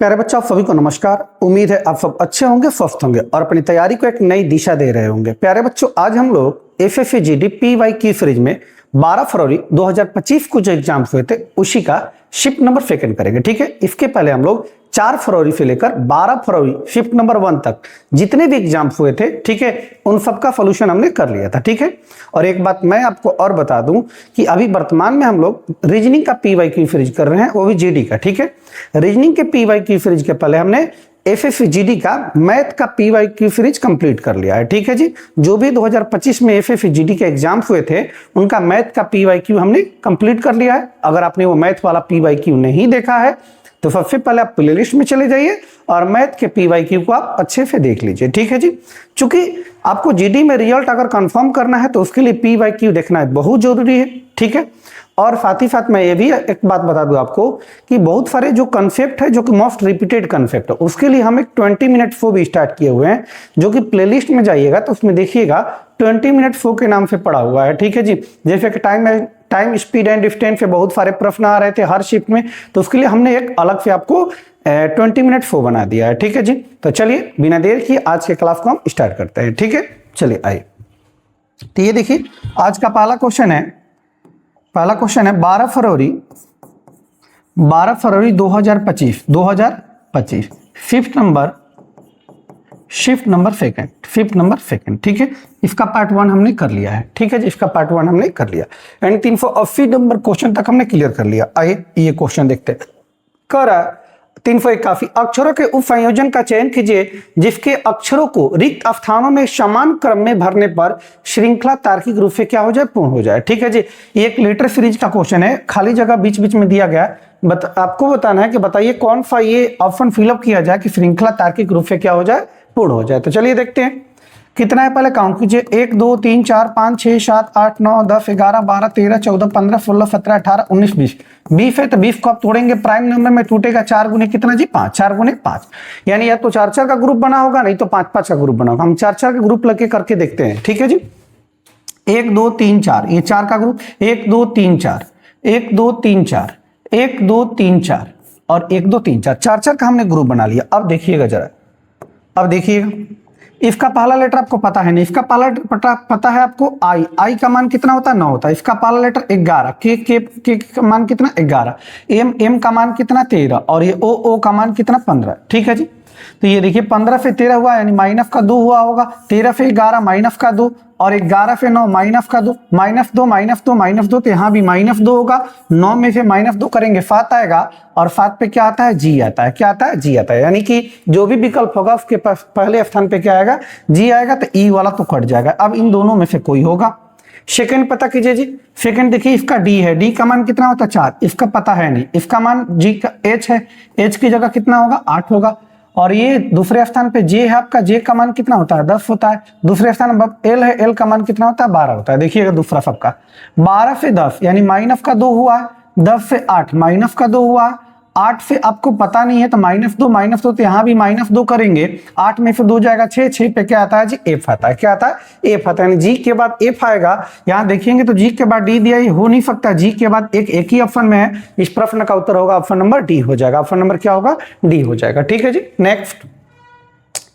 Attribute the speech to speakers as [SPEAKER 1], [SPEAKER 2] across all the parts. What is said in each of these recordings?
[SPEAKER 1] प्यारे बच्चों, आप सभी को नमस्कार। उम्मीद है आप सब अच्छे होंगे, स्वस्थ होंगे और अपनी तैयारी को एक नई दिशा दे रहे होंगे। प्यारे बच्चों, आज हम लोग FFA PY की सीरीज में 12 फरवरी 2025 को जो एग्जाम हुए थे उसी का शिफ्ट नंबर सेकंड करेंगे। ठीक है, इसके पहले हम लोग 4 फरवरी से लेकर 12 फरवरी शिफ्ट नंबर 1 तक जितने भी एग्जाम हुए थे, ठीक है, उन सबका सोल्यूशन हमने कर लिया था। ठीक है, और एक बात मैं आपको और बता दूं कि अभी वर्तमान में हम लोग रीजनिंग का PY की सीरीज कर रहे हैं, वो भी GD का। ठीक है, रीजनिंग के PY की सीरीज के पहले हमने FFA GD का मैथ का PY की सीरीज कंप्लीट कर लिया है। ठीक है जी, जो भी 2025 में FFA GD के एग्जाम हुए थे उनका मैथ का PYQ हमने कंप्लीट कर लिया है। अगर आपने वो मैथ वाला PYQ नहीं देखा है तो सबसे पहले आप प्लेलिस्ट में चले जाइए और मैथ के PYQ को आप अच्छे से देख लीजिए। ठीक है जी, चूंकि आपको GD में रिजल्ट अगर कंफर्म करना है तो उसके लिए PYQ देखना बहुत जरूरी है। ठीक है, और साथ ही साथ मैं ये भी एक बात बता दूं आपको कि बहुत सारे जो कंसेप्ट है जो कि मोस्ट रिपीटेड कंसेप्ट है, उसके लिए हम एक 20 मिनट शो भी स्टार्ट किए हुए हैं, जो कि प्लेलिस्ट में जाइएगा तो उसमें देखिएगा 20 मिनट शो के नाम से पड़ा हुआ है। ठीक है जी, जैसे कि टाइम स्पीड एंड डिस्टेंस से बहुत सारे प्रश्न आ रहे थे हर शिफ्ट में, तो उसके लिए हमने एक अलग से आपको 20 मिनट शो बना दिया है। ठीक है जी, तो चलिए बिना देर किए आज के क्लास को हम स्टार्ट करते हैं। ठीक है, चलिए आइए। तो ये देखिए आज का पहला क्वेश्चन है 12 फरवरी 2025 फिफ्थ नंबर सेकंड। ठीक है, इसका पार्ट 1 हमने कर लिया है। ठीक है जी, इसका पार्ट 1 हमने कर लिया एंड 380 नंबर क्वेश्चन तक हमने क्लियर कर लिया। आइए ये क्वेश्चन देखते हैं। कर 381 अक्षरों के उप संयोजन का चयन कीजिए जिसके अक्षरों को रिक्त स्थानों में समान क्रम में भरने पर श्रृंखला तार्किक रूप से क्या हो जाए, पूर्ण हो जाए। ठीक है जी, ये एक लेटर सीरीज का क्वेश्चन है, खाली जगह बीच बीच में दिया गया है। आपको बताना है कि बताइए कौन सा ये ऑप्शन फिलअप किया जाए कि श्रृंखला तार्किक रूप से क्या हो जाए, पूर्ण हो जाए। तो चलिए देखते हैं कितना है, पहले काउंट कीजिए। 1 2 3 4 5 6 7 8 9 10 11 12 13 14 15 16 17 18 19 20 20 है, तो 20 को आप तोड़ेंगे प्राइम नंबर में टूटेगा 4 गुने कितना जी, 5। 4 गुने 5 यानी या तो 4-4 का ग्रुप बना होगा, नहीं तो 5-5 का ग्रुप बना होगा। हम 4-4 का ग्रुप लगे करके देखते हैं। ठीक है जी, 1 2 3 4 ये 4 का ग्रुप, 1 2 3 4 1 2 3 4 1 2 3 4 और 1 2 3 4 4-4 का हमने ग्रुप बना लिया। अब देखिएगा जरा, अब देखिएगा इसका पहला लेटर आपको पता है नहीं, इसका पहला पता है आपको आई का मान कितना होता है, 9 होता है। इसका पहला लेटर 11, के का मान कितना 11, एम का मान कितना 13 और ये ओ का मान कितना 15। ठीक है जी, तो ये देखिए 15 से 13 हुआ यानी माइनस का 2 हुआ होगा, 13 से 11 माइनस का 2 और 11 से 9 माइनस का 2, -2 तो यहाँ भी -2 होगा। 9 में से -2 करेंगे 7 आएगा और 7 पे क्या आता है, जी आता है। क्या आता है, जी आता है, यानी कि जो भी विकल्प होगा उसके पास पहले स्थान पे क्या आएगा, जी आएगा, तो ई वाला तो कट जाएगा। अब इन दोनों में से कोई होगा। सेकंड पता कीजिए जी, सेकंड देखिए इसका डी है, डी का मान कितना होता है 4, इसका पता है नहीं। इसका मान जी का एच है, एच की जगह कितना होगा 8 होगा। और ये दूसरे स्थान पे जे है आपका, जे का मान कितना होता है 10 होता है। दूसरे स्थान पर एल है, एल का मान कितना होता है 12 होता है। देखिएगा दूसरा सबका 12 से 10 यानी माइनस का 2 हुआ, 10 से 8 माइनस का 2 हुआ, 8 से आपको पता नहीं है तो -2 तो यहाँ भी -2 करेंगे, 8 में से 2 जाएगा 6 पे क्या आता है जी, एफ आता है। क्या आता है, एफ आता है, यानी जी के बाद एफ आएगा। यहाँ देखेंगे तो जी के बाद डी दिया, ये हो नहीं सकता, जी के बाद एक ही ऑप्शन में है। इस प्रश्न का उत्तर होगा ऑप्शन नंबर डी हो जाएगा। ऑप्शन नंबर क्या होगा, डी हो जाएगा। ठीक है जी, नेक्स्ट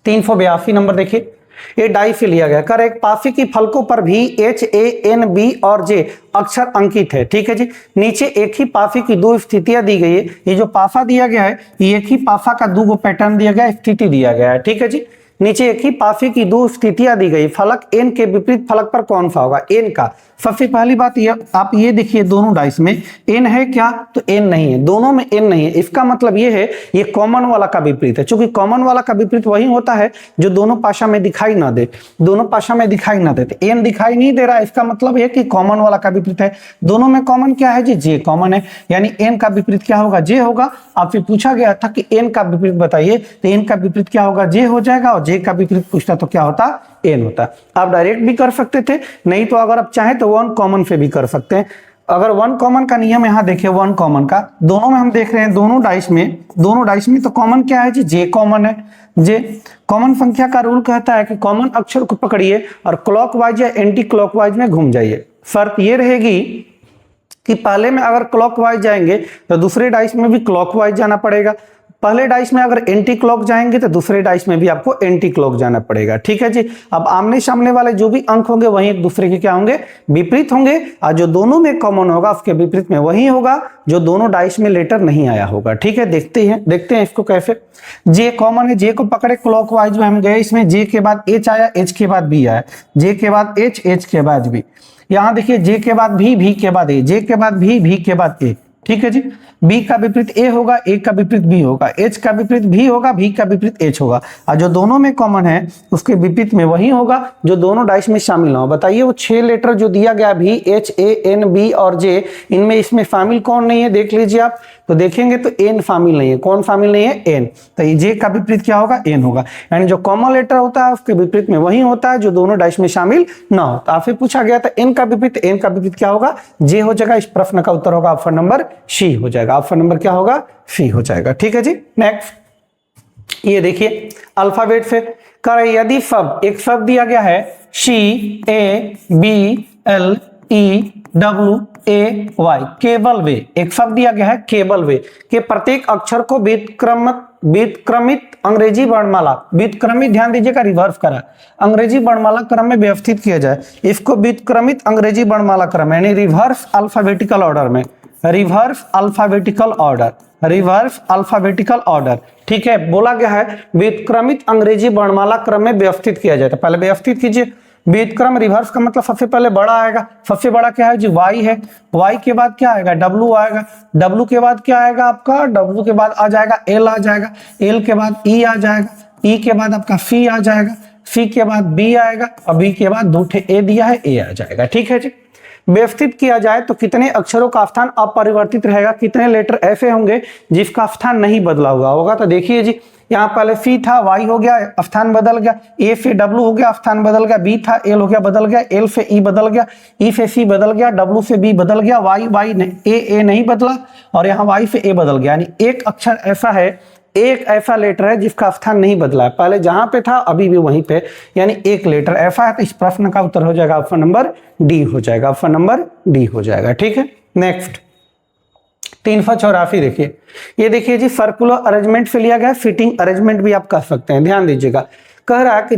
[SPEAKER 1] 382 नंबर देखिए, ये डाई से लिया गया। कर एक पाफी की फलकों पर भी H A N B और J अक्षर अंकित है। ठीक है जी, नीचे एक ही पाफी की 2 स्थितियां दी गई है। ये जो पाफा दिया गया है, एक ही पाफा का 2 पैटर्न दिया गया है, स्थिति दिया गया है। ठीक है जी, नीचे एक ही पाफी की 2 स्थितियां दी गई, फलक n के विपरीत फलक पर कौन सा होगा, n का। सबसे पहली बात ये आप ये देखिए, दोनों डाइस में n है क्या, तो n नहीं है, दोनों में n नहीं है। इसका मतलब ये है ये कॉमन वाला का विपरीत है, क्योंकि कॉमन वाला का विपरीत वही होता है जो दोनों पाशा में दिखाई ना दे, दोनों पाशा में दिखाई ना दे। तो n दिखाई नहीं दे रहा है, इसका मतलब है कि कॉमन वाला का विपरीत है। दोनों में कॉमन क्या है जी, j कॉमन है, यानी n का विपरीत क्या होगा, j होगा। आपसे पूछा गया था कि n का विपरीत बताइए, तो n का विपरीत क्या होगा, j हो जाएगा, और j का विपरीत पूछता तो क्या होता, n होता। आप डायरेक्ट भी कर सकते थे, नहीं तो अगर आप चाहें तो 1 कॉमन से भी कर सकते हैं। अगर 1 कॉमन का नियम यहाँ देखिए, 1 कॉमन का दोनों में हम देख रहे हैं, दोनों डाइस में तो कॉमन क्या है जी, जे कॉमन है। जे कॉमन संख्या का रूल कहता है कि कॉमन अक्षर को पकड़िए और क्लॉकवाइज या एंटी क्लॉकवाइज में घूम जाइए। शर्त ये रहेगी कि पहले में अगर क्लॉकवाइज जाएंगे तो दूसरे डाइस में भी क्लॉकवाइज जाना पड़ेगा, पहले डाइस में अगर एंटी क्लॉक जाएंगे तो दूसरे डाइस में भी आपको एंटी क्लॉक जाना पड़ेगा, ठीक है जी। अब आमने सामने वाले जो भी अंक होंगे वही एक दूसरे के क्या होंगे, विपरीत होंगे, और जो दोनों में कॉमन होगा उसके विपरीत में वही होगा जो दोनों डाइस में लेटर नहीं आया होगा, ठीक है। देखते हैं इसको कैसे। जे कॉमन है, जे को पकड़े क्लॉकवाइज में हम गए, इसमें जे के बाद एच आया, एच के बाद बी आया, जे के बाद एच, एच के बाद बी। यहां देखिए जे के बाद भी के बाद ए, जे के बाद भी के बाद ए, ठीक है जी। बी का विपरीत ए होगा, ए का विपरीत बी होगा, एच का विपरीत भी होगा, भी का विपरीत एच होगा, और जो दोनों में कॉमन है उसके विपरीत में वही होगा जो दोनों डाइस में शामिल ना हो। बताइए वो 6 लेटर जो दिया गया भी, एच, ए, एन, बी और जे, इनमें इसमें शामिल कौन नहीं है, देख लीजिए आप। तो देखेंगे तो एन शामिल नहीं है। कौन शामिल नहीं है, एन। तो ये जे का विपरीत क्या होगा, एन होगा। यानी जो कॉमन लेटर होता है उसके विपरीत में वही होता है जो दोनों डाइस में शामिल ना हो। तो आपसे पूछा गया था एन का विपरीत, एन का विपरीत क्या होगा, जे हो जाएगा। इस प्रश्न का उत्तर होगा ऑप्शन नंबर सी हो जाएगा। ऑप्शन नंबर क्या होगा, सी हो जाएगा, ठीक है जी। नेक्स्ट ये देखिए अल्फाबेट से कर, यदि शब्द, एक शब्द दिया गया है CABLEWAY, केबल वे, एक शब्द दिया गया है केबल वे के प्रत्येक अक्षर को व्युत्क्रमित अंग्रेजी वर्णमाला, व्युत्क्रमित ध्यान दीजिएगा, रिवर्स करा, अंग्रेजी वर्णमाला क्रम में व्यवस्थित किया जाए। इसको व्युत्क्रमित अंग्रेजी वर्णमाला क्रम यानी रिवर्स अल्फाबेटिकल ऑर्डर में, reverse alphabetical order, reverse alphabetical order, ठीक है। बोला गया है व्युत्क्रमित अंग्रेजी वर्णमाला क्रम में व्यवस्थित किया जाए। तो पहले व्यवस्थित कीजिए। व्युत्क्रम रिवर्स का मतलब सबसे पहले बड़ा आएगा, सबसे बड़ा क्या है जी, वाई है, वाई के बाद क्या आएगा, डब्लू आएगा, डब्लू के बाद क्या आएगा आपका, डब्लू के बाद आ जाएगा एल आ जाएगा, एल के बाद ई आ जाएगा, ई के बाद आपका सी आ जाएगा, सी के बाद बी आएगा, और बी के बाद 2 ए दिया है, ए आ जाएगा, ठीक है जी। व्यवस्थित किया जाए तो कितने अक्षरों का स्थान अपरिवर्तित रहेगा, कितने लेटर ऐसे होंगे जिसका स्थान नहीं बदला हुआ होगा। तो देखिए जी, यहाँ पहले सी था, वाई हो गया, स्थान बदल गया, ए से डब्लू हो गया, स्थान बदल गया, बी था, एल हो गया, बदल गया, एल से ई बदल गया, ई से सी बदल गया, डब्लू से बी बदल गया, वाई ए नहीं बदला, और यहाँ वाई से ए बदल गया। यानी एक अक्षर ऐसा है, एक ऐसा लेटर है जिसका स्थान नहीं बदला है, पहले जहां पे था अभी भी वहीं पे, यानी एक लेटर ऐसा है। तो इस प्रश्न का उत्तर हो जाएगा ऑप्शन नंबर डी हो जाएगा, ऑप्शन नंबर डी हो जाएगा, ठीक है। नेक्स्ट 384 देखिए, ये देखिए जी सर्कुलर अरेंजमेंट से लिया गया, फिटिंग अरेंजमेंट भी आप कर सकते हैं, ध्यान दीजिएगा। कह रहा है कि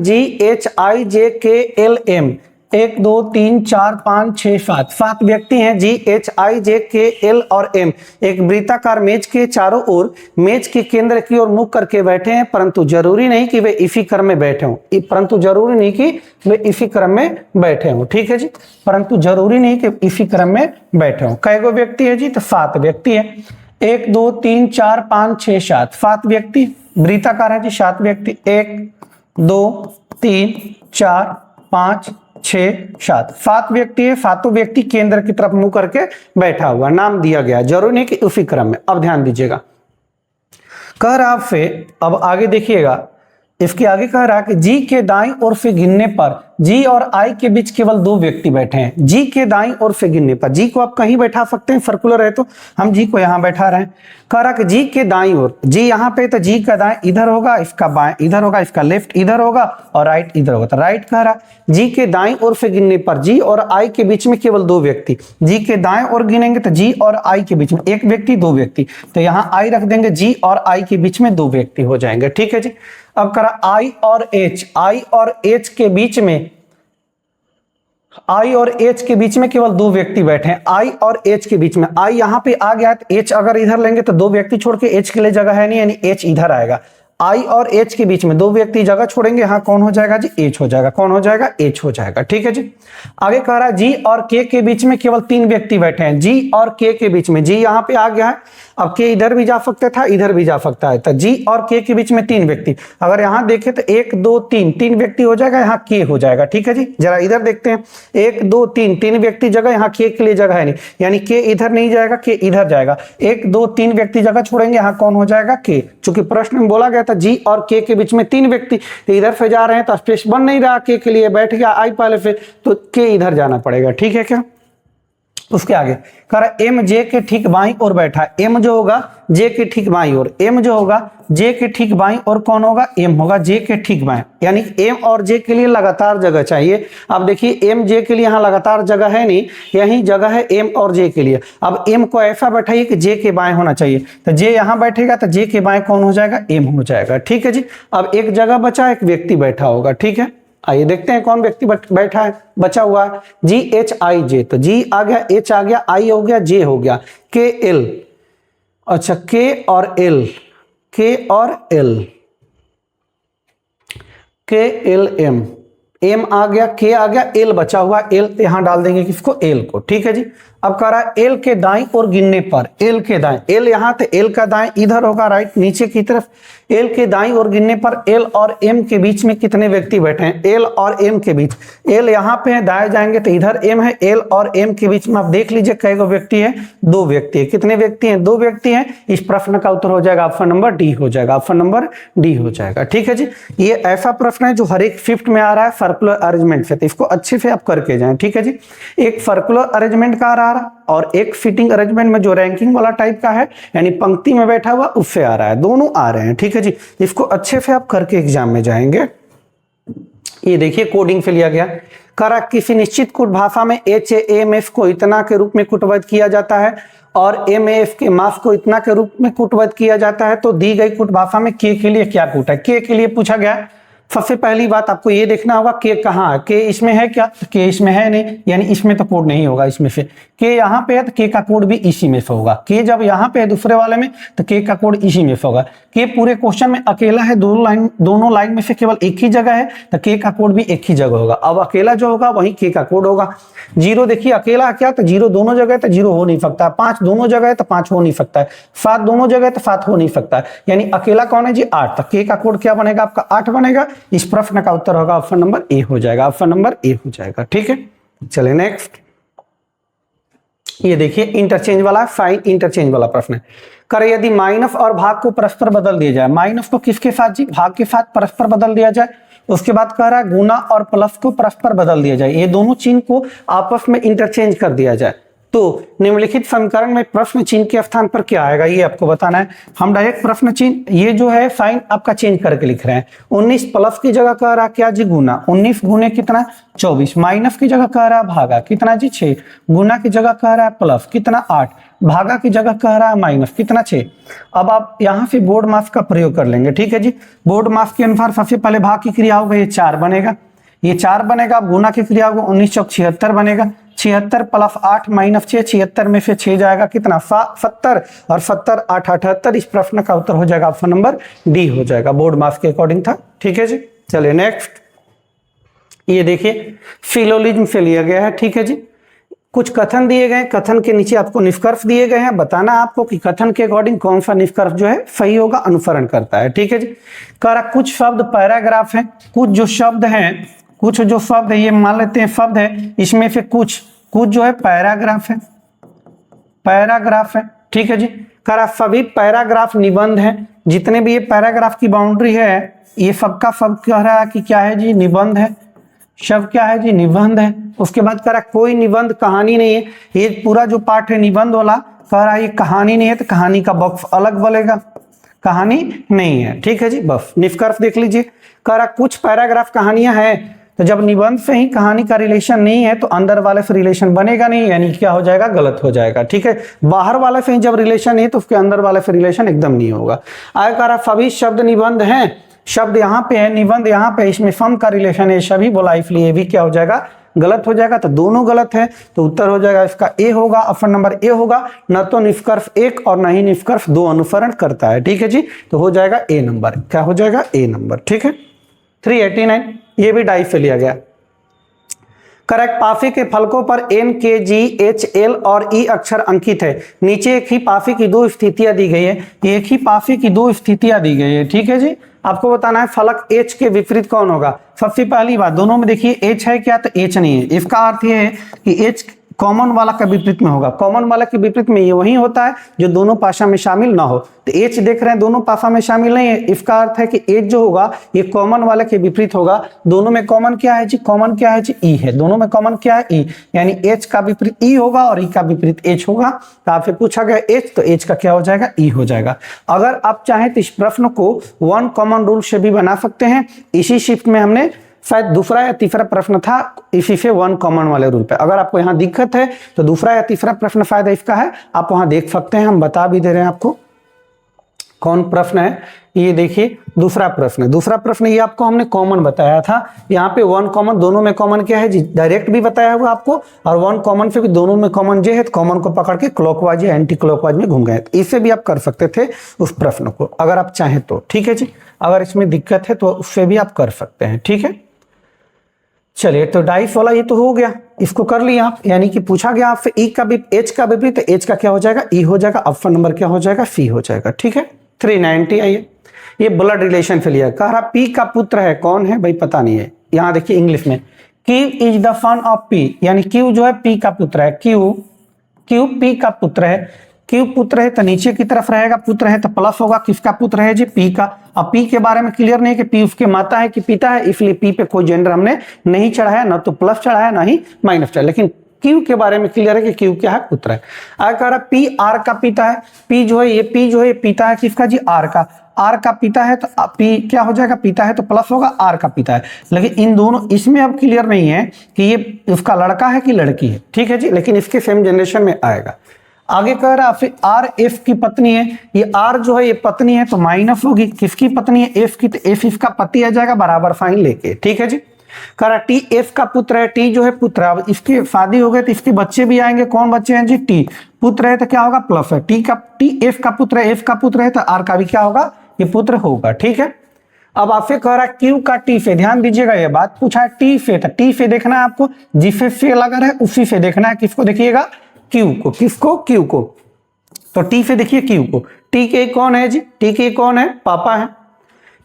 [SPEAKER 1] GHIJKLM 1 2 3 4 5 6 7 7 व्यक्ति हैं, GHIJKL और M एक वृत्ताकार मेज के चारों ओर मेज के केंद्र की ओर मुख करके बैठे हैं, परंतु जरूरी नहीं कि वे इसी क्रम में बैठे हों, परंतु जरूरी नहीं कि वे इसी क्रम में बैठे हों, ठीक है जी, परंतु जरूरी नहीं कि इसी क्रम में बैठे हों। कै गो व्यक्ति है जी, तो 7 व्यक्ति है। 1 2 3 4 5 6 7 7 व्यक्ति वृत्ताकार है जी, 7 व्यक्ति, 1 2 3 4 5 6 7 7 व्यक्ति है, सातों व्यक्ति केंद्र की तरफ मुंह करके बैठा हुआ, नाम दिया गया, जरूरी नहीं कि उसी क्रम में। अब ध्यान दीजिएगा, कह रहा आपसे, अब आगे देखिएगा, इसके आगे कह रहा है कि जी के दाईं ओर से गिनने पर जी और आई के बीच केवल 2 व्यक्ति बैठे हैं। जी के दाईं ओर से गिनने पर, जी को आप कहीं बैठा सकते हैं, सर्कुलर है तो हम जी को यहां बैठा रहे हैं। कह रहा कि जी के दाईं ओर, जी यहां पे, तो जी का दाएं इधर होगा, इसका बाएं इधर होगा, इसका लेफ्ट इधर होगा और राइट इधर होगा। तो राइट कह रहा जी के दाईं ओर से गिनने पर जी और आई के बीच में केवल 2 व्यक्ति, जी के दाएं ओर गिनेंगे तो जी और आई के बीच में 1 व्यक्ति 2 व्यक्ति, तो यहाँ आई रख देंगे, जी और आई के बीच में 2 व्यक्ति हो जाएंगे, ठीक है जी। अब करा आई और एच, आई और एच के बीच में, आई और एच के बीच में केवल 2 व्यक्ति बैठे हैं, आई और एच के बीच में, आई यहां पे आ गया तो एच अगर इधर लेंगे तो 2 व्यक्ति छोड़ के एच के लिए जगह है नहीं, यानी एच इधर आएगा। आई और एच के बीच में 2 व्यक्ति जगह छोड़ेंगे, यहाँ कौन हो जाएगा जी, एच हो जाएगा, कौन हो जाएगा, एच हो जाएगा, ठीक है जी। आगे कह रहा है जी और के के बीच में केवल 3 व्यक्ति बैठे हैं, जी और के के बीच में, जी यहाँ पे आ गया है, अब के इधर भी जा सकता था, इधर भी जा सकता है, तो जी और के के बीच में 3 व्यक्ति, अगर यहाँ देखें तो 1 2 3 व्यक्ति हो जाएगा, यहाँ के हो जाएगा, ठीक है जी। जरा इधर देखते हैं, 1 2 3 व्यक्ति जगह, यहाँ के लिए जगह है नहीं, यानी के इधर नहीं जाएगा, के इधर जाएगा, 1 2 3 व्यक्ति जगह छोड़ेंगे, यहाँ कौन हो जाएगा, के। चूंकि प्रश्न में बोला गया था जी और के बीच में 3 व्यक्ति, तो इधर से जा रहे हैं तो स्पेस बन नहीं रहा, के लिए बैठ गया आई पहले से, तो के इधर जाना पड़ेगा, ठीक है क्या। उसके आगे कह रहा एम जे के ठीक बाईं ओर बैठा है। एम जो होगा जे के ठीक बाईं ओर, एम जो होगा जे के ठीक बाईं ओर कौन होगा, एम होगा जे के ठीक बाएं, यानी एम और जे के लिए लगातार जगह चाहिए। अब देखिए एम जे के लिए यहाँ लगातार जगह है नहीं, यही जगह है एम और जे के लिए। अब एम को ऐसा बैठाइए कि जे के बाएं होना चाहिए, तो जे यहाँ बैठेगा तो जे के बाएं कौन हो जाएगा, एम हो जाएगा। ठीक है जी। अब एक जगह बचा, एक व्यक्ति बैठा होगा। ठीक है, आइए देखते हैं कौन व्यक्ति बैठा है, बचा हुआ है। जी एच आई जे, तो जी आ गया, एच आ गया, आई हो गया, जे हो गया, के एल, अच्छा के और एल, के और एल, के एल एम, एम आ गया, के आ गया, एल बचा हुआ, एल यहां डाल देंगे किसको, एल को। ठीक है जी। अब कह रहा है एल के दाएं और गिनने पर, एल के दाएं, एल यहां तो एल का दाएं इधर होगा, राइट नीचे की तरफ। एल के दाएं और गिनने पर एल और एम के बीच में कितने व्यक्ति बैठे हैं, एल और एम के बीच, एल यहां पे है, दाएं जाएंगे तो इधर एम है, एल और एम के बीच में आप देख लीजिए कई गो व्यक्ति है, 2 व्यक्ति है। कितने व्यक्ति हैं, 2 व्यक्ति हैं। इस प्रश्न का उत्तर हो जाएगा ऑप्शन नंबर डी हो जाएगा, ऑप्शन नंबर डी हो जाएगा। ठीक है जी। ये ऐसा प्रश्न है जो हर एक फिफ्थ में आ रहा है सर्कुलर अरेंजमेंट से, तो इसको अच्छे से आप करके जाएं। ठीक है जी। एक सर्कुलर अरेंजमेंट का आ रहा और एक फिटिंग अरेंजमेंट में जो रैंकिंग वाला टाइप का है, यानी पंक्ति में बैठा हुआ, उससे आ रहा है, दोनों आ रहे हैं। ठीक है जी। इसको अच्छे से आप करके एग्जाम में जाएंगे। ये देखिए कोडिंग से लिया गया, करा किसी निश्चित कूट भाषा में एच एम एफ को इतना के रूप में कूटबद्ध किया जाता है और एम एफ के मास को इतना के रूप में कूटबद्ध किया जाता है, तो दी गई कूट भाषा में के लिए क्या कूट है। के लिए पूछा गया। सबसे पहली बात आपको ये देखना होगा के कहाँ है, के इसमें है क्या, के इसमें है नहीं, यानी इसमें तो कोड नहीं होगा। इसमें से के यहाँ पे है तो के का कोड भी इसी में से होगा। के जब यहाँ पे है दूसरे वाले में तो के का कोड इसी में से होगा। के पूरे क्वेश्चन में अकेला है, दोनों लाइन में से केवल एक ही जगह है तो के का कोड भी एक ही जगह होगा। अब अकेला जो होगा वही के का कोड होगा। 0 देखिए अकेला क्या, तो 0 दोनों जगह तो 0 हो नहीं सकता, 5 दोनों जगह है तो 5 हो नहीं सकता है, 7 दोनों जगह है तो 7 हो नहीं सकता है, यानी अकेला कौन है जी 8, तो के का कोड क्या बनेगा आपका 8 बनेगा। इस प्रश्न का उत्तर होगा ऑप्शन नंबर ए हो जाएगा, ऑप्शन नंबर ए हो जाएगा। ठीक है, चलिए नेक्स्ट। ये देखिए इंटरचेंज वाला, साइन इंटरचेंज वाला प्रश्न है। करे यदि माइनस और भाग को परस्पर बदल दिया जाए, माइनस को किसके साथ जी, भाग के साथ परस्पर बदल दिया जाए। उसके बाद कह रहा है गुना और प्लस को परस्पर बदल दिया जाए, ये दोनों चिन्ह को आपस में इंटरचेंज कर दिया जाए, तो निम्नलिखित समीकरण में प्रश्न चिन्ह के स्थान पर क्या आएगा ये आपको बताना है। हम डायरेक्ट प्रश्न चिन्ह ये जो है साइन आपका चेंज करके लिख रहे हैं। 19 प्लस की जगह कह रहा क्या जी गुना, 19 गुने कितना 24, माइनस की जगह कह रहा भागा कितना जी 6, गुना की जगह कह रहा है प्लस कितना 8, भागा की जगह कह रहा है माइनस कितना 6। अब आप यहाँ से बोर्ड मास का प्रयोग कर लेंगे। ठीक है जी। बोर्ड मास के अनुसार सबसे पहले भाग की क्रिया होगा, ये 4 बनेगा, ये 4 बनेगा। अब गुना की क्रिया होगा 19 चौक 76 बनेगा, 76 प्लस 8 माइनस 6, 76 में से 6 जाएगा कितना 70, और 70 8 78। इस प्रश्न का उत्तर हो जाएगा ऑप्शन नंबर डी हो जाएगा, बोर्ड मास के अकॉर्डिंग था। ठीक है जी। चलिए नेक्स्ट। ये देखिए फिलोलिज्म से लिया गया है। ठीक है जी। कुछ कथन दिए गए, कथन के नीचे आपको निष्कर्ष दिए गए हैं, बताना आपको कि कथन के अकॉर्डिंग कौन सा निष्कर्ष जो है सही होगा, अनुसरण करता है। ठीक है जी। कह रहा कुछ शब्द पैराग्राफ है, कुछ जो शब्द हैं, कुछ जो शब्द है ये मान लेते हैं शब्द है, इसमें से कुछ जो है पैराग्राफ है, पैराग्राफ है। ठीक है जी। कह रहा सभी पैराग्राफ निबंध है, जितने भी ये पैराग्राफ की बाउंड्री है ये सबका सब कह रहा है कि क्या है जी निबंध है, शब्द क्या है जी निबंध है। उसके बाद कह रहा कोई निबंध कहानी नहीं है, ये पूरा जो पार्ट है निबंध वाला कह रहा है ये कहानी नहीं है, तो कहानी का बक्स अलग बनेगा, कहानी नहीं है। ठीक है जी। बस निष्कर्ष देख लीजिए। कह रहा कुछ पैराग्राफ कहानियां हैं, तो जब निबंध से ही कहानी का रिलेशन नहीं है तो अंदर वाले से रिलेशन बनेगा नहीं, यानी क्या हो जाएगा गलत हो जाएगा। ठीक है। बाहर वाले से ही जब रिलेशन है तो उसके अंदर वाले से रिलेशन एकदम नहीं होगा। आगे कह रहा सभी शब्द निबंध हैं, शब्द यहाँ पे है, निबंध यहाँ पे, इसमें सम का रिलेशन है, सभी बोला, इसलिए भी क्या हो जाएगा गलत हो जाएगा, तो दोनों गलत है, तो उत्तर हो जाएगा इसका ए होगा, ऑप्शन नंबर ए होगा। न तो निष्कर्ष 1 और न ही निष्कर्ष 2 अनुसरण करता है। ठीक है जी। तो हो जाएगा ए नंबर, क्या हो जाएगा ए नंबर। ठीक है। 389 ये भी डाइस से लिया गया। करेक्ट। पाफी के फलकों पर एन के जी एच एल और ई अक्षर अंकित है। नीचे एक ही पाफी की 2 स्थितियां दी गई है, एक ही पाफी की 2 स्थितियां दी गई है। ठीक है जी। आपको बताना है फलक एच के विपरीत कौन होगा। सबसे पहली बात, दोनों में देखिए एच है क्या, तो एच नहीं है। इसका अर्थ ये है कि एच कॉमन वाला का विपरीत में होगा। कॉमन वाला के विपरीत में ये वही होता है जो दोनों पाशा में शामिल ना हो। तो एच देख रहे हैं दोनों पाशा में शामिल नहीं है, इसका अर्थ है कि एच जो होगा ये कॉमन वाले के विपरीत होगा। दोनों में कॉमन क्या है जी? कॉमन क्या है जी? ई है। दोनों में कॉमन क्या है? ई, यानी एच का विपरीत ई होगा और ई का विपरीत एच होगा। तो आपसे पूछा गया एच, तो एच का क्या हो जाएगा? ई हो जाएगा। अगर आप चाहें तो इस प्रश्न को वन कॉमन रूल से भी बना सकते हैं। इसी शिफ्ट में हमने शायद दूसरा या तीसरा प्रश्न था इसी से वन कॉमन वाले रूल पे। अगर आपको यहाँ दिक्कत है तो दूसरा या तीसरा प्रश्न शायद इसका है, आप वहां देख सकते हैं। हम बता भी दे रहे हैं आपको कौन प्रश्न है। ये देखिए दूसरा प्रश्न है। दूसरा प्रश्न ये आपको हमने कॉमन बताया था। यहाँ पे वन कॉमन, दोनों में कॉमन क्या है जी? डायरेक्ट भी बताया हुआ आपको, और वन कॉमन से भी दोनों में कॉमन जो है तो कॉमन को पकड़ के क्लॉकवाइज या एंटी क्लॉकवाइज में घूम गए। इससे भी आप कर सकते थे उस प्रश्न को अगर आप चाहें तो, ठीक है जी। अगर इसमें दिक्कत है तो उससे भी आप कर सकते हैं, ठीक है। चलिए, तो डाइस वाला ये तो हो गया, इसको कर लिया आप। यानी कि पूछा गया आपसे ई का भी एच का विपरीत, तो एच का क्या हो जाएगा? ई हो जाएगा। ऑप्शन नंबर क्या हो जाएगा? सी हो जाएगा, ठीक है। 390 आइए, ये ब्लड रिलेशन से लिया। कह रहा पी का पुत्र है, कौन है भाई? पता नहीं है। यहाँ देखिए इंग्लिश में, Q is the son of P, यानी क्यू जो है पी का पुत्र है। क्यू पी का पुत्र है। क्यू पुत्र है तो नीचे की तरफ रहेगा, पुत्र है तो प्लस होगा। किसका पुत्र है जी? पी का। अब पी के बारे में क्लियर नहीं है कि पी उसके माता है कि पिता है, इसलिए पी पे कोई जेंडर हमने नहीं चढ़ाया, ना तो प्लस चढ़ाया ना ही माइनस चढ़ाया। लेकिन क्यू के बारे में क्लियर है कि क्यू क्या है? पुत्र है। आगे कह रहा पी आर का पिता है। पी जो है ये पिता है किसका जी? आर का। आर का पिता है तो पी क्या हो जाएगा? पिता है तो प्लस होगा, आर का पिता है। लेकिन इन दोनों, इसमें अब क्लियर नहीं है कि ये उसका लड़का है कि लड़की है, ठीक है जी। लेकिन इसके सेम जनरेशन में आएगा। आगे कह रहा फिर आर एफ की पत्नी है। ये आर जो है ये पत्नी है तो माइनस होगी। किसकी पत्नी है? एफ की। तो एफ इसका पति आ जाएगा बराबर साइन लेके, ठीक है जी। कह रहा टी एफ का पुत्र है। टी जो है पुत्र, अब इसकी शादी हो गई तो इसके बच्चे भी आएंगे। कौन बच्चे हैं जी? टी। पुत्र है तो क्या होगा? प्लस है। टी एफ का पुत्र है, एफ का पुत्र है तो आर का भी क्या होगा? ये पुत्र होगा, ठीक है। अब आपसे कह रहा है क्यू का टी से, ध्यान दीजिएगा ये बात पूछा है टी से, तो टी से देखना है आपको, जिससे से लगा है उसी से देखना है। किसको देखिएगा? क्यू को। किसको? क्यू को। तो टी से देखिए क्यू को। टी के कौन है जी? टी के कौन है? पापा है।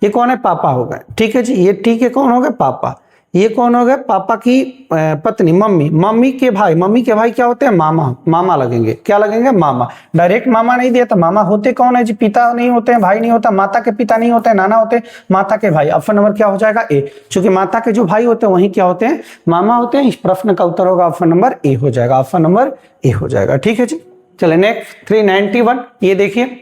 [SPEAKER 1] ये कौन है? पापा हो गए, ठीक है जी। ये टी के कौन हो गए? पापा। ये कौन हो गए? पापा की पत्नी, मम्मी। मम्मी के भाई, मम्मी के भाई क्या होते हैं? मामा। मामा लगेंगे, क्या लगेंगे? मामा। डायरेक्ट मामा नहीं दिया तो मामा होते कौन है जी? पिता नहीं होते हैं, भाई नहीं होता, माता के पिता नहीं होते, नाना होते, माता के भाई। ऑप्शन नंबर क्या हो जाएगा? ए। चूंकि माता के जो भाई होते हैं वही क्या होते हैं? मामा होते हैं। इस प्रश्न का उत्तर होगा ऑप्शन नंबर ए हो जाएगा। ऑप्शन नंबर ए हो जाएगा, ठीक है जी। चले नेक्स्ट 391, ये देखिए।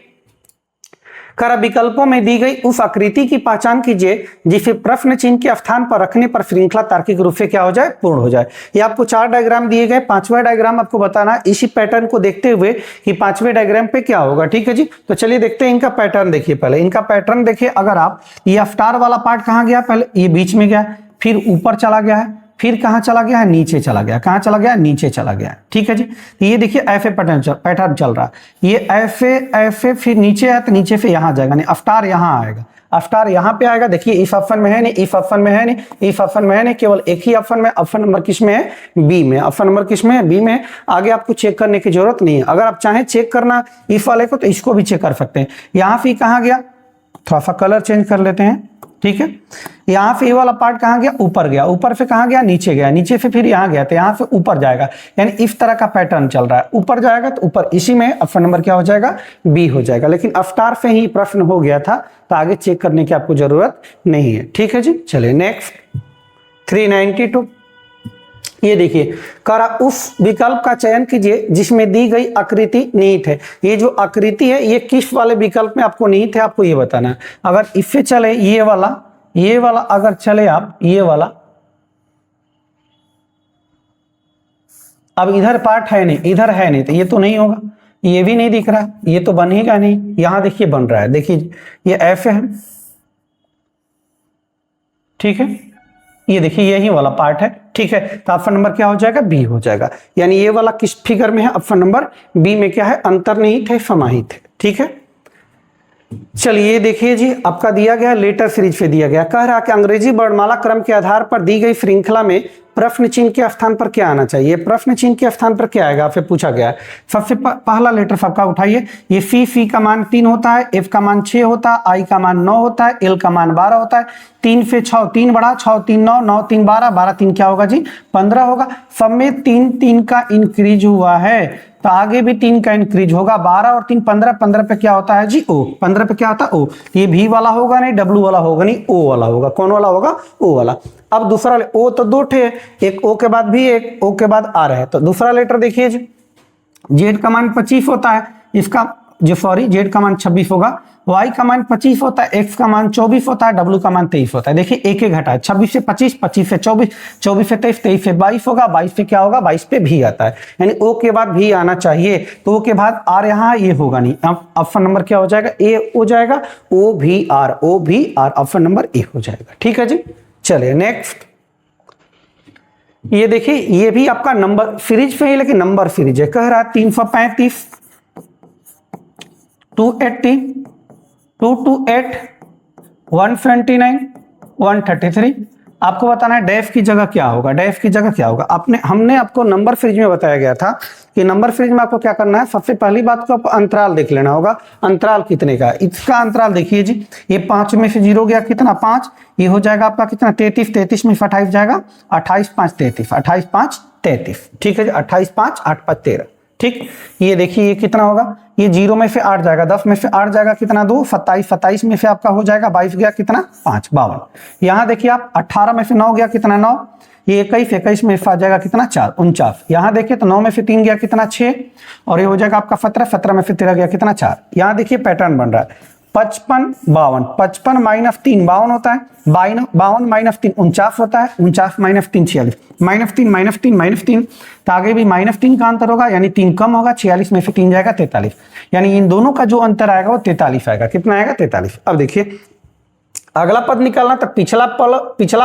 [SPEAKER 1] कर विकल्पों में दी गई उस आकृति की पहचान कीजिए जिसे प्रश्न चिन्ह के स्थान पर रखने पर श्रृंखला तार्किक रूप से क्या हो जाए? पूर्ण हो जाए। ये आपको 4 डायग्राम दिए गए, 5वां डायग्राम आपको बताना इसी पैटर्न को देखते हुए कि 5वें डायग्राम पे क्या होगा, ठीक है जी। तो चलिए देखते हैं इनका पैटर्न। देखिए पहले इनका पैटर्न देखिए। अगर आप ये स्टार वाला पार्ट कहाँ गया? पहले ये बीच में गया, फिर ऊपर चला गया है, फिर कहां चला गया है? नीचे चला गया। कहां चला गया? नीचे चला गया, ठीक है जी। तो ये देखिए ऐसे पैटर्न चल रहा है। ये ऐसे फिर नीचे है तो नीचे से यहां जाएगा, नहीं अवतार यहां आएगा, अवतार यहां पे आएगा। देखिए इस ऑप्शन में है नहीं, इस ऑप्शन में है नहीं, इस ऑप्शन में है नहीं, केवल एक ही ऑप्शन में। ऑप्शन नंबर किस में है? बी में। ऑप्शन नंबर किस में है? बी में। आगे आपको चेक करने की जरूरत नहीं है। अगर आप चाहें चेक करना इस वाले को तो इसको भी चेक कर सकते हैं। यहां से कहां गया? थोड़ा सा कलर चेंज कर लेते हैं, ठीक है। यहाँ से ये वाला पार्ट कहाँ गया? ऊपर गया। ऊपर से कहाँ गया? नीचे गया। नीचे से फिर यहाँ गया तो यहाँ से ऊपर जाएगा। यानी इस तरह का पैटर्न चल रहा है। ऊपर जाएगा तो ऊपर, इसी में ऑप्शन नंबर क्या हो जाएगा? बी हो जाएगा। लेकिन अवतार से ही प्रश्न हो गया था तो आगे चेक करने की आपको जरूरत नहीं है, ठीक है जी। चलिए नेक्स्ट 392, ये देखिए। करा उस विकल्प का चयन कीजिए जिसमें दी गई आकृति निहित है। ये जो आकृति है ये किस वाले विकल्प में आपको निहित है, आपको ये बताना है। अगर इससे चले ये वाला अगर चले आप ये वाला, अब इधर पार्ट है नहीं, इधर है नहीं तो ये तो नहीं होगा। ये भी नहीं दिख रहा, ये तो बनेगा नहीं। यहां देखिए बन रहा है, देखिए ये ऐसे है, ठीक है। ये देखिए यही वाला पार्ट है, ठीक है। तो ऑप्शन नंबर क्या हो जाएगा? बी हो जाएगा। यानी ये वाला किस फिगर में है? ऑप्शन नंबर बी में क्या है? अंतर्निहित है, समाहित है, ठीक है। चलिए देखिए जी, आपका दिया गया लेटर सीरीज पे दिया गया, कह रहा कि अंग्रेजी वर्णमाला क्रम के आधार पर दी गई श्रृंखला में प्रश्न चिन्ह के स्थान पर क्या आना चाहिए। प्रश्न चिन्ह के स्थान पर क्या आएगा, आपसे पूछा गया है। सबसे पहला लेटर सबका उठाइए। ये फी का मान 3 होता है, एफ का मान 6 होता है, आई का मान 9 होता है, एल का मान 12 होता है। 3 से 6, 3 बढ़ा, 6 3 9, 9 3 12, 12 3 क्या होगा जी 15 होगा। सब में 3 3 का इंक्रीज हुआ है तो आगे भी 3 का इंक्रीज होगा। 12 और 3 15, 15 पे क्या होता है जी ओ, 15 पे क्या होता है ओ। ये भी वाला होगा नहीं, डब्ल्यू वाला होगा नहीं, ओ वाला होगा। कौन वाला होगा, ओ वाला। अब दूसरा ओ तो 2 ठे, एक ओ के बाद भी एक ओ के बाद आ रहा है। तो दूसरा लेटर देखिए जी, जेड का मान 25 होता है, इसका जो सॉरी जेड का मान 26 होगा, वाई का मान 25 होता है, एक्स का मान 24 होता है, डब्ल्यू का मान 23 होता है। देखिए एक एक घटा है, 26 से 25, 25 से 24, 24 से 23, 23 से 22 होगा, 22 पे क्या होगा, 22 पे भी आता है, यानी ओ के बाद भी आना चाहिए। तो ओ के बाद आर, यहाँ ये होगा नहीं। अब ऑप्शन नंबर क्या हो जाएगा, ए हो जाएगा, ओ भी आर, ओ भी आर, ऑप्शन नंबर ए हो जाएगा। ठीक है जी, चलिए नेक्स्ट। ये देखिए, ये भी आपका नंबर सीरीज पे है, लेकिन नंबर सीरीज है। कह रहा है 335, 280, 228, 129, 133। आपको बताना है डैश की जगह क्या होगा, डैश की जगह क्या होगा। हमने आपको नंबर सीरीज में बताया गया था कि नंबर सीरीज में आपको क्या करना है। सबसे पहली बात को आपको अंतराल देख लेना होगा, अंतराल कितने का है। इसका अंतराल देखिए जी, ये 5 में से 0 गया कितना 5, ये हो जाएगा आपका कितना 33, 33 में से 28 जाएगा 28 5 33, 28 5 33। ठीक है जी, 28 5 8 5 13। ठीक, ये देखिए ये कितना होगा, ये 0 में से 8 जाएगा, 10 में से 8 जाएगा कितना 2, 27, 27 में से आपका हो जाएगा 22 गया कितना 5, 52। यहाँ देखिए आप 18 में से 9 गया कितना 9, ये 21, 21 में से आ जाएगा कितना 4, 49। यहाँ देखिए तो 9 में से 3 गया कितना 6, और ये हो जाएगा आपका 17, 17 में से 13 गया कितना 4। यहाँ देखिए पैटर्न बन रहा है 55 52, 55 माइनस 3 52 होता है, 52 माइनस 3 49 होता है, 49 माइनस 3 46, -3 -3 -3, तो आगे भी -3 का अंतर होगा, यानी 3 कम होगा, 46 में से 3 जाएगा 43, यानी इन दोनों का जो अंतर आएगा वो 43 आएगा। कितना आएगा 43। अब देखिए अगला पद निकालना, तो पिछला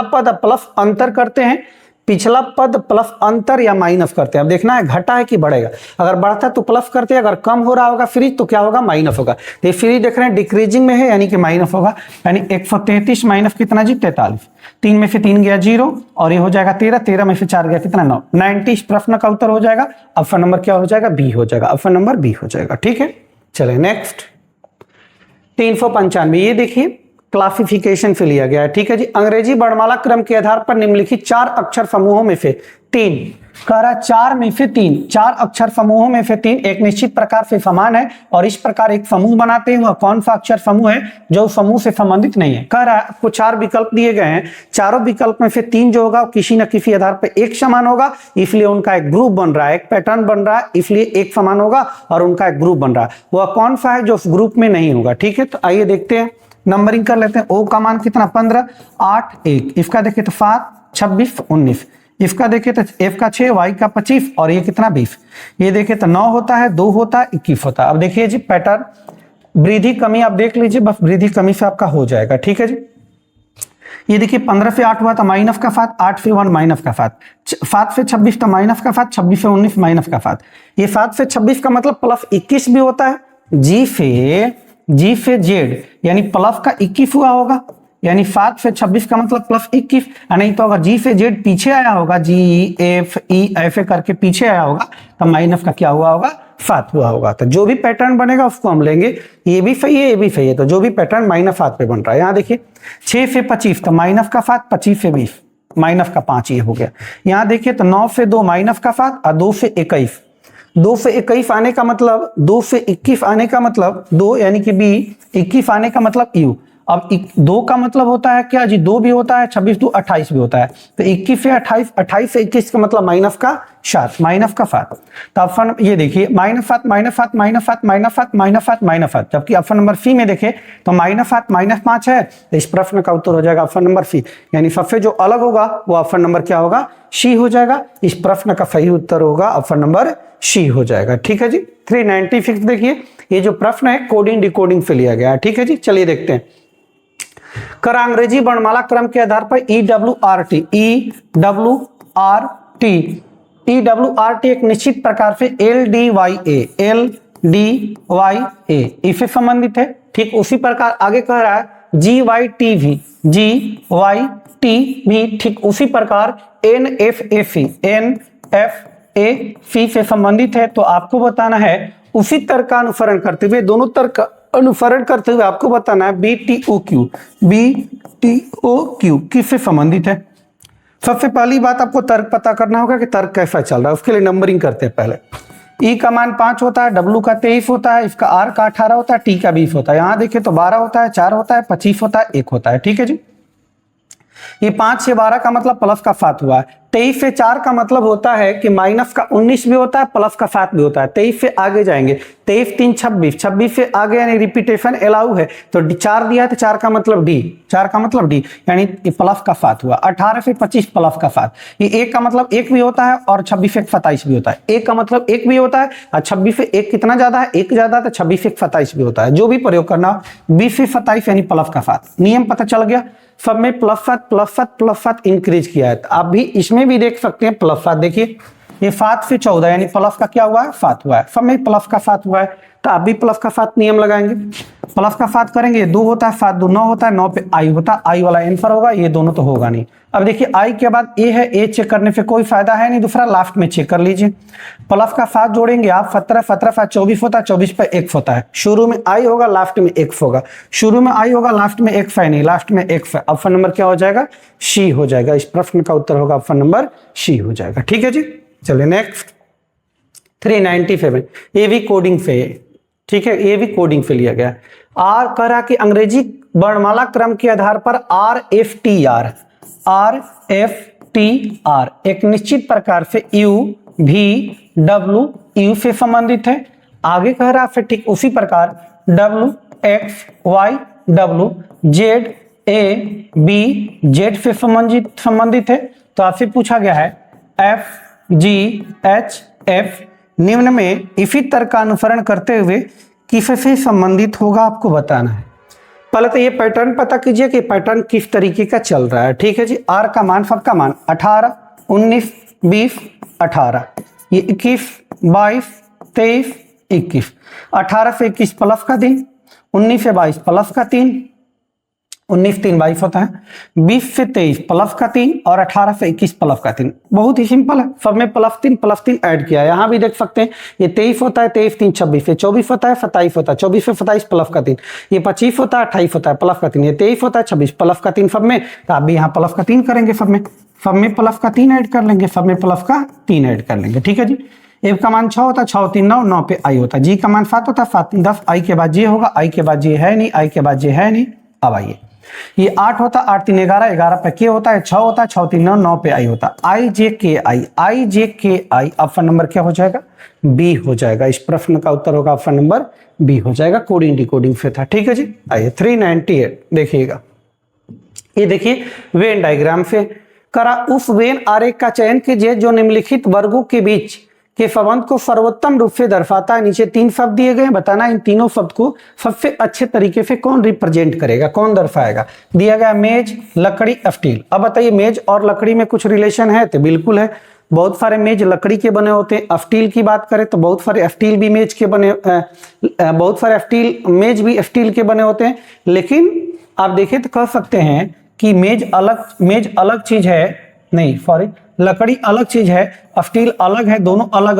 [SPEAKER 1] पद प्लस अंतर करते हैं, पिछला पद प्लस अंतर या माइनस करते हैं। अब देखना है घटा है कि बढ़ेगा, अगर बढ़ता है तो प्लस करते हैं, अगर कम हो रहा होगा फ्रीज तो क्या होगा माइनस होगा। तो ये फ्रीज देख रहे हैं डिक्रीजिंग में है, यानी कि माइनस होगा, यानी 133 माइनस कितना जी 43, 3 में से 3 गया 0, और ये हो जाएगा 13, 13 में से 4 गया कितना 9, 90। इस प्रश्न का उत्तर हो जाएगा, ऑप्शन नंबर क्या हो जाएगा बी हो जाएगा, ऑप्शन नंबर बी हो जाएगा। ठीक है, चले नेक्स्ट। 395, ये देखिए क्लासिफिकेशन से लिया गया है। ठीक है जी, अंग्रेजी वर्णमाला क्रम के आधार पर निम्नलिखित 4 अक्षर समूहों में से 3, कह रहा 4 में से 3, 4 अक्षर समूहों में से 3 एक निश्चित प्रकार से समान है और इस प्रकार एक समूह बनाते हैं। वह कौन सा अक्षर समूह है जो समूह से संबंधित नहीं है। कह रहा है आपको 4 विकल्प दिए गए हैं, चारों विकल्प में से 3 जो होगा किसी न किसी आधार पर एक समान होगा, इसलिए उनका एक ग्रुप बन रहा है, एक पैटर्न बन रहा है, इसलिए एक समान होगा और उनका एक ग्रुप बन रहा है। वह कौन सा है जो उस ग्रुप में नहीं होगा। ठीक है, तो आइए देखते हैं, नंबरिंग कर लेते हैं। ओ का मान कितना 15, 8 1, इसका देखें तो 7 26 19, इसका देखें तो एफ का 6, वाई का 25, और ये कितना 20। ये देखें तो 9 होता है, 2 होता है, 21 होता है। अब देखिए जी पैटर्न वृद्धि कमी आप देख लीजिए, बस वृद्धि कमी से आपका हो जाएगा। ठीक है जी, ये देखिए 15 से 8 हुआ था माइनस का 7, 8 से 1 माइनस का 7, 7 से 26 तो माइनस का 7, 26 से 19 माइनस का 7। ये 7 से 26 का मतलब प्लस 21 भी होता है, जी से जेड यानी प्लस का 21 हुआ होगा, यानी 7 से 26 का मतलब प्लस 21। नहीं तो अगर जी से जेड पीछे आया होगा, जी एफ ई ऐसे करके पीछे आया होगा, तो माइनस का क्या हुआ होगा 7 हुआ होगा। तो जो भी पैटर्न बनेगा उसको हम लेंगे, ये भी सही है ये भी सही है, तो जो भी पैटर्न -7 पे बन रहा है। यहाँ देखिए 6 से 25 तो माइनस का 7, 25 से 20 माइनस का 5 ये हो गया। यहाँ देखिए तो 9 से 2 माइनस का 7 और 2 से 21, 2 से 21 आने का मतलब 2 से 21 आने का मतलब 2 यानी कि बी, 21 आने का मतलब यू। अब 2 का मतलब होता है क्या जी 2 भी होता है, 26 2 28 भी होता है, तो 21 से 28, 28 से 21 का मतलब माइनस का 7, माइनस का 7। तो ऑप्शन ये देखिए -7 -7 -7 -7 -7 -7, जबकि ऑप्शन नंबर सी में देखें तो -7 -5 है, तो इस प्रश्न का उत्तर हो जाएगा ऑप्शन नंबर सी, यानी सबसे जो अलग होगा वो ऑप्शन नंबर क्या होगा सी हो जाएगा। इस प्रश्न का सही उत्तर होगा ऑप्शन नंबर सी हो जाएगा। ठीक है जी, 396 देखिए, ये जो प्रश्न है कोडिंग डिकोडिंग से लिया गया है। ठीक है जी, चलिए देखते हैं। कर अंग्रेजी वर्णमाला क्रम के आधार पर EWRT एक निश्चित प्रकार से LDYA डी वाई ए, इससे संबंधित है। ठीक उसी प्रकार आगे कह रहा है जी वाई टी भी, जी वाई टी भी ठीक उसी प्रकार N F A C, N F A C से संबंधित है। तो आपको बताना है उसी तर्क का अनुसरण करते हुए, दोनों तर्क का अनुसरण करते हुए आपको बताना है B T O Q, B T O Q किससे संबंधित है। सबसे पहली बात आपको तर्क पता करना होगा कि तर्क कैसा चल रहा है, उसके लिए नंबरिंग करते हैं पहले। ई का मान 5 होता है, डब्लू का 23 होता है, इसका आर का 18 होता है, टी का 20 होता है। यहां देखिए तो 12 होता है, 4 होता है, 25 होता है, 1 होता है। ठीक है जी, ये 5 से 12 का मतलब प्लस का 7 हुआ है। 23 से 4 का मतलब होता है कि माइनस का 19 भी होता है, प्लस का 7 भी होता है। 23 से आगे जाएंगे, 23 3 26, 26 से आगे यानी रिपीटेशन अलाउ है, तो 4 दिया है तो 4 का मतलब डी, 4 का मतलब डी यानी प्लस का 7 हुआ। 18 से 25 प्लस का 7, ये 1 का मतलब 1 भी होता है और 26 से 27 भी होता है। 1 का मतलब 1 भी होता है और 26 से 1 कितना ज्यादा है, 1 ज्यादा तो 26 से 27 भी होता है। जो भी प्रयोग करना हो 20 से 27 यानी प्लस का 7, नियम पता चल गया। सब में प्लस 7 इंक्रीज किया है, तो आप भी इसमें भी देख सकते हैं प्लस 7। देखिए ये 7 से 14 यानी प्लस का क्या हुआ है, 7 हुआ है। सब में प्लस का 7 हुआ है, तो आप भी प्लस का 7 नियम लगाएंगे। प्लस का 7 करेंगे, 2 होता है, 7 2 9 होता है, 9 पे आई होता है, आई वाला आंसर होगा। ये दोनों तो होगा नहीं। अब देखिए आई के बाद ए है, ए चेक करने से कोई फायदा है नहीं, दूसरा लास्ट में चेक कर लीजिए। प्लस का 7 जोड़ेंगे आप, 17 17 7 24 होता है, 24 पे x होता है। शुरू में आई होगा, लास्ट में x होगा। शुरू में आई होगा, लास्ट में x है नहीं, लास्ट में x है। ऑप्शन नंबर क्या हो जाएगा, सी हो जाएगा। इस प्रश्न का उत्तर होगा ऑप्शन नंबर सी हो जाएगा। ठीक है जी, चलिए नेक्स्ट 397, ये भी कोडिंग से है। ठीक है, ये भी कोडिंग से लिया गया। आर कह रहा कि अंग्रेजी वर्णमाला क्रम के आधार पर R F T R, R F T R एक निश्चित प्रकार से यू भी डब्ल्यू यू से संबंधित है। आगे कह रहा फिर ठीक उसी प्रकार W X Y W Z A B Z से संबंधित है। तो आपसे पूछा गया है एफ जी एच एफ निम्न में इसी तर्क का अनुसरण करते हुए किससे संबंधित होगा, आपको बताना है। पहले तो ये पैटर्न पता कीजिए कि पैटर्न किस तरीके का चल रहा है। ठीक है जी, आर का मान, सबका मान 18 19 20 18, ये 21 22 23 21। 18 से 21 प्लस का 3, 19 से 22 प्लस का 3, 19 3 22 होता है, 20 से 23 प्लस का 3 और 18 से 21 प्लस का 3। बहुत ही सिंपल है, सब में प्लस 3 ऐड किया है। यहाँ भी देख सकते हैं ये 23 होता है, 23 3 26, ये 24 होता है, 27 होता है, 24 से 27 प्लस का 3, ये 25 होता है, 28 होता है प्लस का 3, ये 23 होता है, 26 प्लस का 3 सब में। तो आप भी यहाँ प्लस का 3 करेंगे, सब में प्लस का 3 ऐड कर लेंगे, सब में प्लस का 3 ऐड कर लेंगे। ठीक है जी, एफ का मान 6 होता है, 6 3 9, 9 पे आई होता है। जी का मान 7 होता है, 7 3 10, आई के बाद जे होगा, आई के बाद जे है नहीं, आई के बाद जे है नहीं। अब आइए, ये 8 होता है, 8 3 11, 11 पे के होता है, 6 होता है, 6 3 9, 9 पे आई होता है। आई जे के आई, ऑप्शन नंबर क्या हो जाएगा, बी हो जाएगा। इस प्रश्न का उत्तर होगा ऑप्शन नंबर बी हो जाएगा। कोडिंग डिकोडिंग से था। ठीक है जी, आइए 398 देखिएगा। ये देखिए वेन डायग्राम से करा, उस वेन आरेख का चयन कीजिए जो निम्नलिखित वर्गों के बीच के संबंध को सर्वोत्तम रूप से दर्शाता है। नीचे 3 शब्द दिए गए, बताना इन तीनों शब्द को सबसे अच्छे तरीके से कौन रिप्रेजेंट करेगा, कौन दर्शाएगा। दिया गया मेज, लकड़ी, स्टील। अब बताइए मेज और लकड़ी में कुछ रिलेशन है, तो बिल्कुल है। बहुत सारे मेज लकड़ी के बने होते हैं। स्टील की बात करें तो बहुत सारे स्टील भी मेज के बने, बहुत सारे स्टील मेज भी स्टील के बने होते हैं। लेकिन आप देखें तो कह सकते हैं कि मेज अलग चीज है, नहीं सॉरी, लकड़ी अलग चीज है, स्टील अलग है, दोनों अलग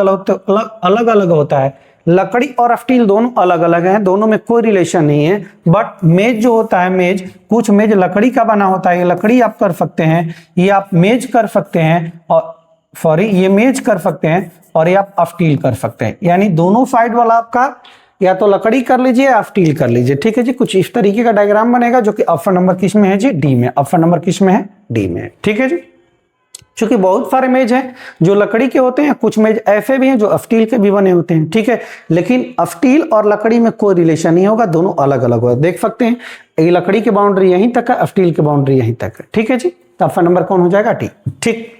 [SPEAKER 1] अलग होता है। लकड़ी और स्टील दोनों अलग अलग हैं, दोनों में कोई रिलेशन नहीं है। बट मेज जो होता है, मेज, कुछ मेज लकड़ी का बना होता है, ये लकड़ी आप कर सकते हैं, ये आप मेज कर सकते हैं, और सॉरी ये मेज कर सकते हैं और ये आप स्टील कर सकते हैं। यानी दोनों साइड वाला आपका या तो लकड़ी कर लीजिए या स्टील कर लीजिए। ठीक है जी, कुछ इस तरीके का डायग्राम बनेगा जो कि ऑप्शन नंबर किस में है जी, डी में। ऑप्शन नंबर किस में है, डी में। ठीक है जी, क्योंकि बहुत सारे मेज हैं जो लकड़ी के होते हैं, कुछ मेज ऐसे भी हैं जो स्टील के भी बने होते हैं। ठीक है, लेकिन स्टील और लकड़ी में कोई रिलेशन नहीं होगा, दोनों अलग अलग होगा। देख सकते हैं ये लकड़ी की बाउंड्री यहीं तक है, स्टील की बाउंड्री यहीं तक है। ठीक है जी, तो ऑप्शन नंबर कौन हो जाएगा, टी। ठीक,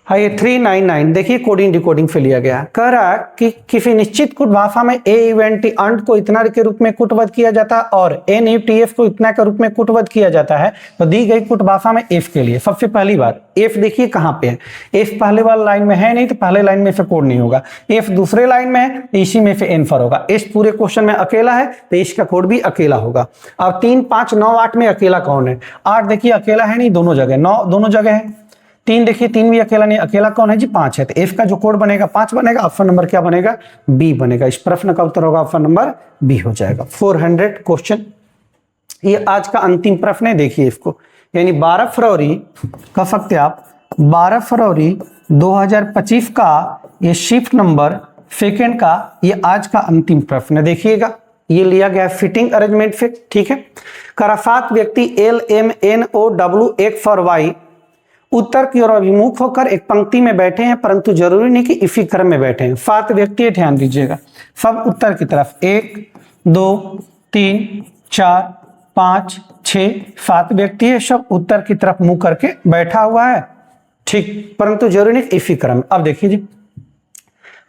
[SPEAKER 1] हाँ, ये 399 देखिए कोडिंग डिकोडिंग पे लिया गया। कह रहा है कि किसी निश्चित कुट भाषा में ए इवेंट अंड को इतना के रूप में कुटवध किया जाता है और एन ईटीएफ को इतना के रूप में कुटवध किया जाता है, तो दी गई कुट भाषा में एफ के लिए सबसे पहली बात एफ देखिए कहाँ पे है। एफ पहले वाला लाइन में है नहीं, तो पहले लाइन में से कोड नहीं होगा। एफ दूसरे लाइन में है, इसी में से एन फर होगा। एस पूरे क्वेश्चन में अकेला है, तो इसका कोड भी अकेला होगा। अब 3, 5, 9, 8 में अकेला कौन है? 8 देखिए अकेला है नहीं, दोनों जगह। 9 दोनों जगह है। 3 देखिए 3 भी अकेला नहीं, अकेला कौन है जी? 5 है। तो एफ का जो कोड बनेगा 5 बनेगा। ऑप्शन नंबर क्या बनेगा? बी बनेगा। इस प्रश्न का उत्तर होगा ऑप्शन नंबर बी हो जाएगा। 400 क्वेश्चन, ये आज का अंतिम प्रश्न है। देखिए इसको, यानी 12 फरवरी कह सकते हैं आप, 12 फरवरी 2025 का ये शिफ्ट नंबर सेकेंड का ये आज का अंतिम प्रश्न है। देखिएगा, ये लिया गया फिटिंग अरेंजमेंट से, ठीक है। करा 7 व्यक्ति L M N O W X और वाई उत्तर की ओर अभिमुख होकर एक पंक्ति में बैठे हैं, परंतु जरूरी नहीं कि इसी क्रम में बैठे हैं। 7 व्यक्ति, ध्यान दीजिएगा, सब उत्तर की तरफ 1 2 3 4 5 6 7 व्यक्ति है, सब उत्तर की तरफ मुंह करके बैठा हुआ है, ठीक, परंतु जरूरी नहीं इसी क्रम। अब देखिए जी,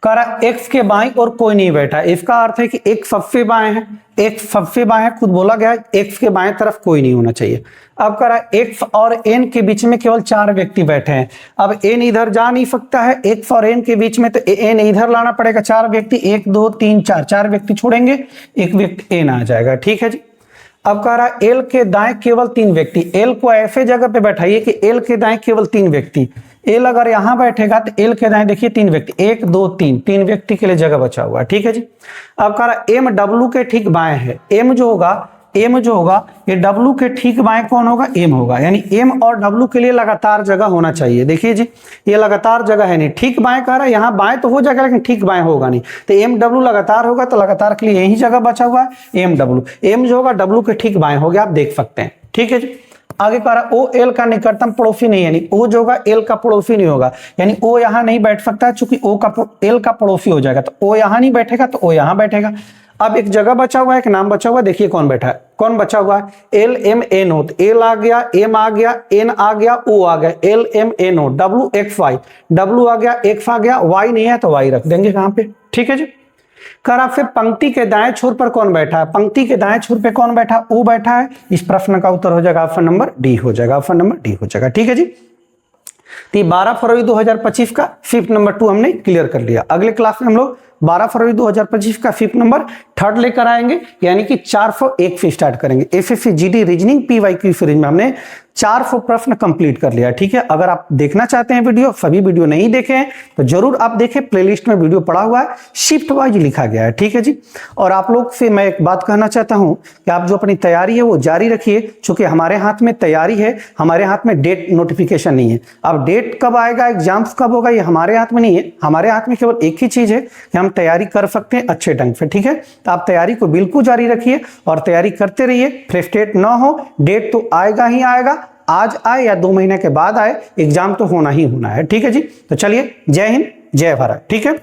[SPEAKER 1] कह रहा एक्स के बाएं और कोई नहीं बैठा। इसका अर्थ है कि एक सबसे बाएं है, एक सबसे बाएं, खुद बोला गया है एक्स के बाएं तरफ कोई नहीं होना चाहिए। अब कह रहा एक्स और एन के बीच में केवल 4 व्यक्ति बैठे हैं। अब एन इधर जा नहीं सकता है, एक्स और एन के बीच में, तो एन इधर लाना पड़ेगा। 4 व्यक्ति, 1 2 3 4, 4 व्यक्ति छोड़ेंगे, एक व्यक्ति एन आ जाएगा, ठीक है जी। अब कह रहा एल के दाएं केवल 3 व्यक्ति। एल को ऐसे जगह पे बैठाइए कि एल के दाएं केवल 3 व्यक्ति। एल अगर यहां बैठेगा तो एल के दाएं देखिए 3 व्यक्ति, 1 2 3, 3 व्यक्ति के लिए जगह बचा हुआ है, ठीक है जी। अब कह रहा एम डब्ल्यू के ठीक बाएं है। एम जो होगा ये डब्ल्यू के ठीक बाएं कौन होगा? एम होगा। यानी एम और डब्ल्यू के लिए लगातार जगह होना चाहिए। देखिए जी, ये लगातार जगह है नहीं, ठीक बाएं कह रहा है, यहाँ बाएं तो हो जाएगा लेकिन ठीक बाएं होगा नहीं। तो एम डब्ल्यू लगातार होगा, तो लगातार के लिए यही जगह बचा हुआ है एम डब्ल्यू। एम जो होगा डब्ल्यू के ठीक बाएं हो गया, आप देख सकते हैं, ठीक है जी। आगे कह रहा ओ एल का निकटतम पड़ोसी नहीं, यानी ओ जो होगा एल का पड़ोसी नहीं होगा, यानी ओ यहां नहीं बैठ सकता, चूंकि ओ का एल का पड़ोसी हो जाएगा, तो ओ यहां नहीं बैठेगा तो ओ यहां बैठेगा। अब एक जगह बचा हुआ है, एक नाम बचा हुआ है, देखिए कौन बैठा है, कौन बचा हुआ है? L M N O. L आ गया, एम आ गया, एन आ गया, ओ आ गया, L M N O. W X Y, W आ गया, एक्स आ गया, वाई नहीं है तो वाई रख देंगे कहां पे, ठीक है जी। कर फिर पंक्ति के दाएं छोर पर कौन बैठा है? पंक्ति के दाएं छोर पे कौन बैठा? ओ बैठा है। इस प्रश्न का उत्तर हो जाएगा ऑप्शन नंबर डी हो जाएगा, ऑप्शन नंबर डी हो जाएगा, ठीक है जी। तो 12 फरवरी 2025 का शिफ्ट नंबर 2 हमने क्लियर कर लिया। अगले क्लास में हम लोग 12 फरवरी 2025 का शिफ्ट नंबर 3 लेकर आएंगे, यानी कि 401 से स्टार्ट करेंगे। SSC GD reasoning PYQ series में हमने 400 प्रश्न कंप्लीट कर लिया, ठीक है। अगर आप देखना चाहते हैं वीडियो, सभी वीडियो नहीं देखे हैं तो जरूर आप देखें, प्लेलिस्ट में वीडियो पड़ा हुआ है, शिफ्ट वाइज लिखा गया है, ठीक है जी। और आप लोग से मैं एक बात कहना चाहता हूं कि आप जो अपनी तैयारी है वो जारी रखिए, क्योंकि हमारे हाथ में तैयारी है, हमारे हाथ में डेट नोटिफिकेशन नहीं है। अब डेट कब आएगा, एग्जाम्स कब होगा, ये हमारे हाथ में नहीं है। हमारे हाथ में केवल एक ही चीज है कि हम तैयारी कर सकते हैं अच्छे ढंग से, ठीक है। तो आप तैयारी को बिल्कुल जारी रखिए और तैयारी करते रहिए, फ्रस्ट्रेट ना हो। डेट तो आएगा ही आएगा, आज आए या 2 महीने के बाद आए, एग्जाम तो होना ही होना है, ठीक है जी। तो चलिए, जय हिंद, जय भारत, ठीक है।